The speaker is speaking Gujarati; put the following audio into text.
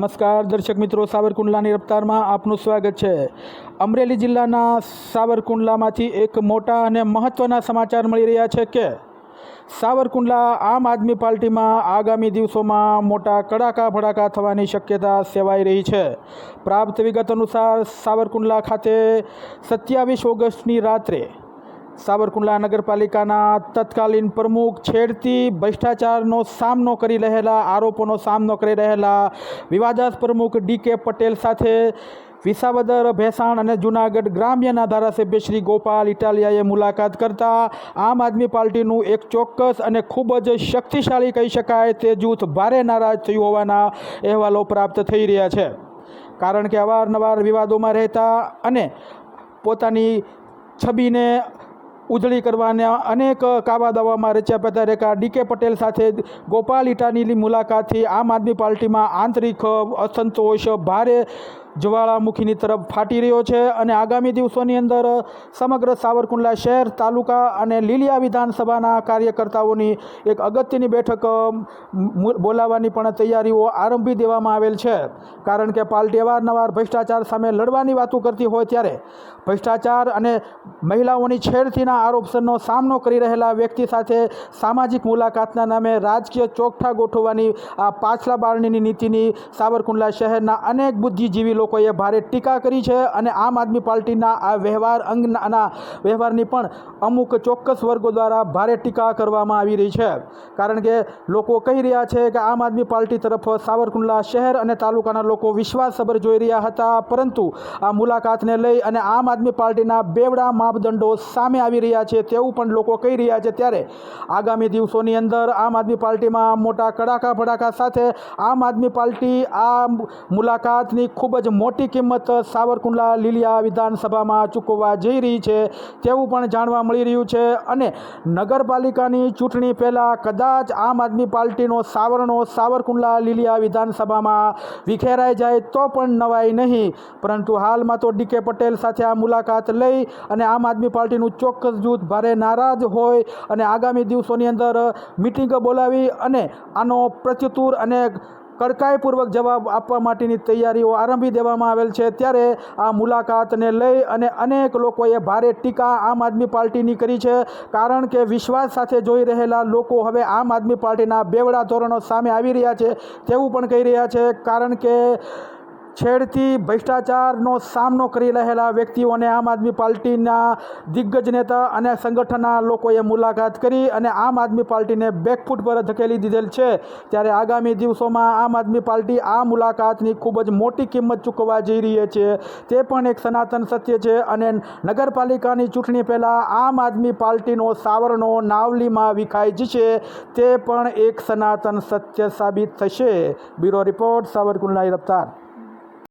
નમસ્કાર દર્શક મિત્રો, સાવરકુંડલાની રફતારમાં આપનું સ્વાગત છે। અમરેલી જિલ્લાના સાવરકુંડલામાંથી એક મોટા અને મહત્ત્વના સમાચાર મળી રહ્યા છે કે સાવરકુંડલા આમ આદમી પાર્ટીમાં આગામી દિવસોમાં મોટા કડાકા ભડાકા થવાની શક્યતા સેવાઈ રહી છે। પ્રાપ્ત વિગત અનુસાર સાવરકુંડલા ખાતે 27 ઓગસ્ટની રાત્રે સાવરકુંડલા નગરપાલિકાના તત્કાલીન પ્રમુખ છેડતી ભ્રષ્ટાચારનો સામનો કરી રહેલા આરોપોનો સામનો કરી રહેલા વિવાદાસ્પદ પ્રમુખ ડી.કે. પટેલ સાથે વિસાવદર, ભેસાણ અને જૂનાગઢ ગ્રામ્યના ધારાસભ્ય શ્રી ગોપાલ ઇટાલિયાએ મુલાકાત કરતા આમ આદમી પાર્ટીનું એક ચોક્કસ અને ખૂબ જ શક્તિશાળી કહી શકાય તે જૂથ ભારે નારાજ થયું હોવાના અહેવાલો પ્રાપ્ત થઈ રહ્યા છે। કારણ કે અવારનવાર વિવાદોમાં રહેતા અને પોતાની છબીને ઉજળી કરવાના અનેક કાવા દાવામાં રચ્યા પતા રહેતા ડી.કે. પટેલ સાથે ગોપાલ ઇટાલીની મુલાકાતથી આમ આદમી પાર્ટીમાં આંતરિક અસંતોષ ભારે જ્વાળામુખીની તરફ ફાટી રહ્યો છે અને આગામી દિવસોની અંદર સમગ્ર સાવરકુંડલા શહેર, તાલુકા અને લીલિયા વિધાનસભાના કાર્યકર્તાઓની એક અગત્યની બેઠક બોલાવવાની પણ તૈયારીઓ આરંભી દેવામાં આવેલ છે। કારણ કે પાર્ટી અવારનવાર ભ્રષ્ટાચાર સામે લડવાની વાતો કરતી હોય ત્યારે ભ્રષ્ટાચાર અને મહિલાઓની છેડતીના આરોપનો સામનો કરી રહેલા વ્યક્તિ સાથે સામાજિક મુલાકાતના નામે રાજકીય ચોકઠા ગોઠવવાની આ પાછલા બારણીની નીતિની સાવરકુંડલા શહેરના અનેક બુદ્ધિજીવી લોકોએ ભારે ટીકા કરી છે અને આમ આદમી પાર્ટીના આ વ્યવહારની પણ અમુક ચોક્કસ વર્ગો દ્વારા ભારે ટીકા કરવામાં આવી રહી છે। કારણ કે લોકો કહી રહ્યા છે કે આમ આદમી પાર્ટી તરફ સાવરકુંડલા શહેર અને તાલુકાના લોકો વિશ્વાસસભર જોઈ રહ્યા હતા, પરંતુ આ મુલાકાતને લઈ અને આમ આદમી પાર્ટીના બેવડા માપદંડો સામે આવી રહ્યા છે તેવું પણ લોકો કહી રહ્યા છે। ત્યારે આગામી દિવસોની અંદર આમ આદમી પાર્ટીમાં મોટા કડાકા ભડાકા સાથે આમ આદમી પાર્ટી આ મુલાકાતની ખૂબ જ મોટી કિંમત સાવરકુંડલા લીલિયા વિધાનસભામાં ચૂકવવા જઈ રહી છે તેવું પણ જાણવા મળી રહ્યું છે અને નગરપાલિકાની ચૂંટણી પહેલાં કદાચ આમ આદમી પાર્ટીનો સાવરણો સાવરકુંડલા લીલિયા વિધાનસભામાં વિખેરાઈ જાય તો પણ નવાઈ નહીં, પરંતુ હાલમાં તો ડી.કે. પટેલ સાથે આ મુલાકાત લઈ અને આમ આદમી પાર્ટીનું ચોક્કસ જૂથ ભારે નારાજ હોય અને આગામી દિવસોની અંદર મિટિંગ બોલાવી અને આનો પ્રત્યુત્તર અને કડકાઈપૂર્વક જવાબ આપવા માટેની તૈયારીઓ આરંભી દેવામાં આવેલ છે। ત્યારે આ મુલાકાતને લઈ અને અનેક લોકોએ ભારે ટીકા આમ આદમી પાર્ટીની કરી છે। કારણ કે વિશ્વાસ સાથે જોઈ રહેલા લોકો હવે આમ આદમી પાર્ટીના બેવડા ધોરણો સામે આવી રહ્યા છે તેવું પણ કહી રહ્યા છે। કારણ કે છેડતી ભ્રષ્ટાચારનો સામનો કરી રહેલા વ્યક્તિઓને આમ આદમી પાર્ટીના દિગ્ગજ નેતા અને સંગઠનના લોકોએ મુલાકાત કરી અને આમ આદમી પાર્ટીને બેકફૂટ પર ધકેલી દીધેલ છે। ત્યારે આગામી દિવસોમાં આમ આદમી પાર્ટી આ મુલાકાતની ખૂબ જ મોટી કિંમત ચૂકવવા જઈ રહી છે તે પણ એક સનાતન સત્ય છે અને નગરપાલિકાની ચૂંટણી પહેલાં આમ આદમી પાર્ટીનો સાવરણો નાવલીમાં વિખાઈ જશે તે પણ એક સનાતન સત્ય સાબિત થશે। Bureau report, Savarkundla રફતાર।